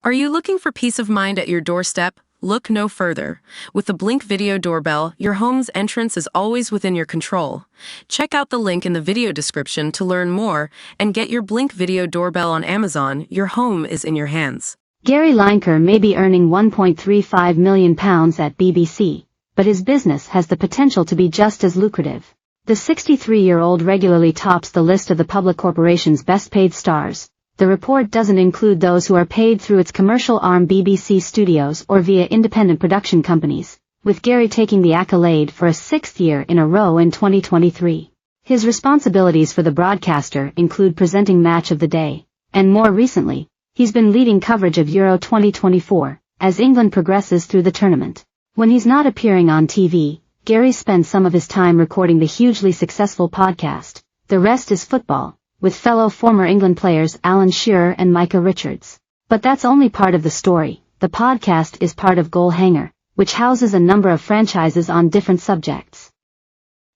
Are you looking for peace of mind at your doorstep? Look no further. With the Blink Video Doorbell, your home's entrance is always within your control. Check out the link in the video description to learn more and get your Blink Video Doorbell on Amazon. Your home is in your hands. Gary Lineker may be earning £1.35 million at BBC, but his business has the potential to be just as lucrative. The 63-year-old regularly tops the list of the public corporation's best-paid stars. The report doesn't include those who are paid through its commercial arm BBC Studios or via independent production companies, with Gary taking the accolade for a sixth year in a row in 2023. His responsibilities for the broadcaster include presenting Match of the Day, and more recently, he's been leading coverage of Euro 2024, as England progresses through the tournament. When he's not appearing on TV, Gary spends some of his time recording the hugely successful podcast, The Rest is Football, with fellow former England players Alan Shearer and Micah Richards. But that's only part of the story. The podcast is part of Goal Hanger, which houses a number of franchises on different subjects.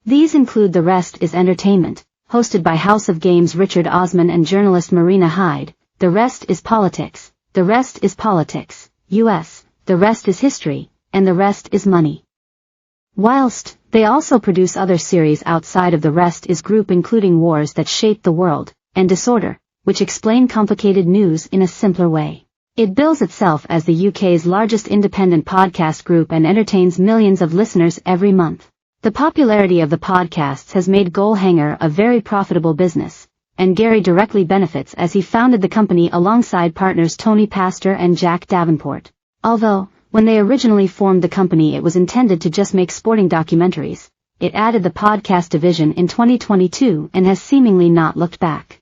These include The Rest is Entertainment, hosted by House of Games Richard Osman and journalist Marina Hyde. The Rest is Politics, The Rest is Politics, US, The Rest is History, and The Rest is Money. Whilst they also produce other series outside of The Rest is Group, including Wars That Shaped the World, and Disorder, which explain complicated news in a simpler way. It bills itself as the UK's largest independent podcast group and entertains millions of listeners every month. The popularity of the podcasts has made Goal Hanger a very profitable business, and Gary directly benefits as he founded the company alongside partners Tony Pastor and Jack Davenport. Although, when they originally formed the company, it was intended to just make sporting documentaries. It added the podcast division in 2022 and has seemingly not looked back.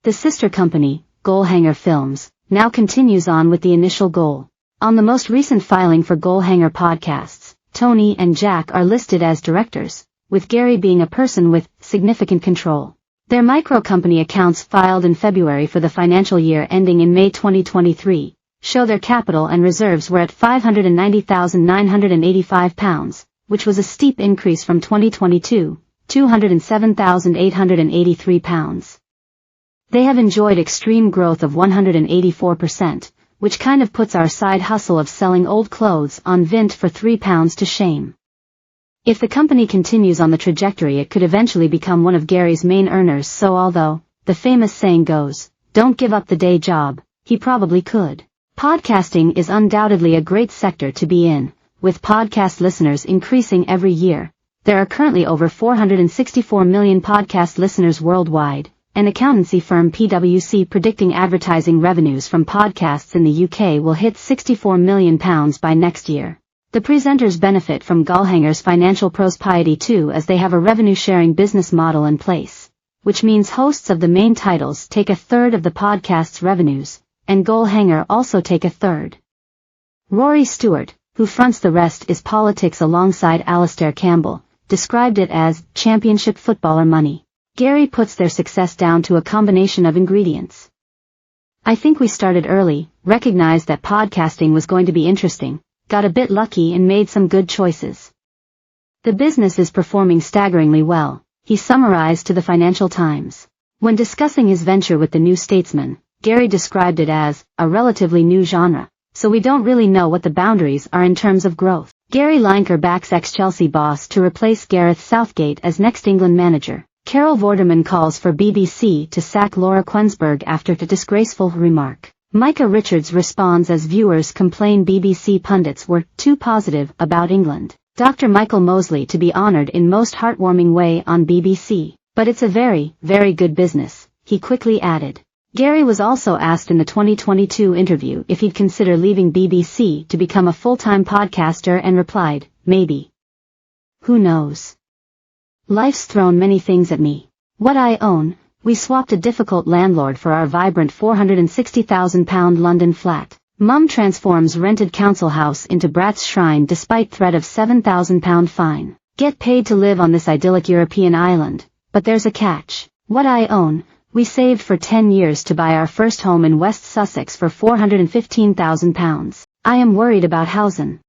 The sister company, Goal Hanger Films, now continues on with the initial goal. On the most recent filing for Goal Hanger Podcasts, Tony and Jack are listed as directors, with Gary being a person with significant control. Their micro-company accounts filed in February for the financial year ending in May 2023. Show their capital and reserves were at £590,985, which was a steep increase from 2022, £207,883. They have enjoyed extreme growth of 184%, which kind of puts our side hustle of selling old clothes on Vint for £3 to shame. If the company continues on the trajectory, it could eventually become one of Gary's main earners, so although, the famous saying goes, don't give up the day job, he probably could. Podcasting is undoubtedly a great sector to be in, with podcast listeners increasing every year. There are currently over 464 million podcast listeners worldwide, and accountancy firm PwC predicting advertising revenues from podcasts in the UK will hit £64 million by next year. The presenters benefit from Goal Hanger's financial prosperity too, as they have a revenue-sharing business model in place, which means hosts of the main titles take a third of the podcast's revenues, and Goal Hanger also take a third. Rory Stewart, who fronts The Rest is Politics alongside Alastair Campbell, described it as championship footballer money. Gary puts their success down to a combination of ingredients. I think we started early, recognized that podcasting was going to be interesting, got a bit lucky and made some good choices. The business is performing staggeringly well, he summarized to the Financial Times. When discussing his venture with the New Statesman, Gary described it as a relatively new genre, so we don't really know what the boundaries are in terms of growth. Gary Lineker backs ex-Chelsea boss to replace Gareth Southgate as next England manager. Carol Vorderman calls for BBC to sack Laura Quensberg after a disgraceful remark. Micah Richards responds as viewers complain BBC pundits were too positive about England. Dr. Michael Mosley to be honored in most heartwarming way on BBC. But it's a very, very good business, he quickly added. Gary was also asked in the 2022 interview if he'd consider leaving BBC to become a full-time podcaster and replied, maybe. Who knows? Life's thrown many things at me. What I own, we swapped a difficult landlord for our vibrant £460,000 London flat. Mum transforms rented council house into brat's shrine despite threat of £7,000 fine. Get paid to live on this idyllic European island, but there's a catch. What I own, we saved for 10 years to buy our first home in West Sussex for £415,000. I am worried about housing.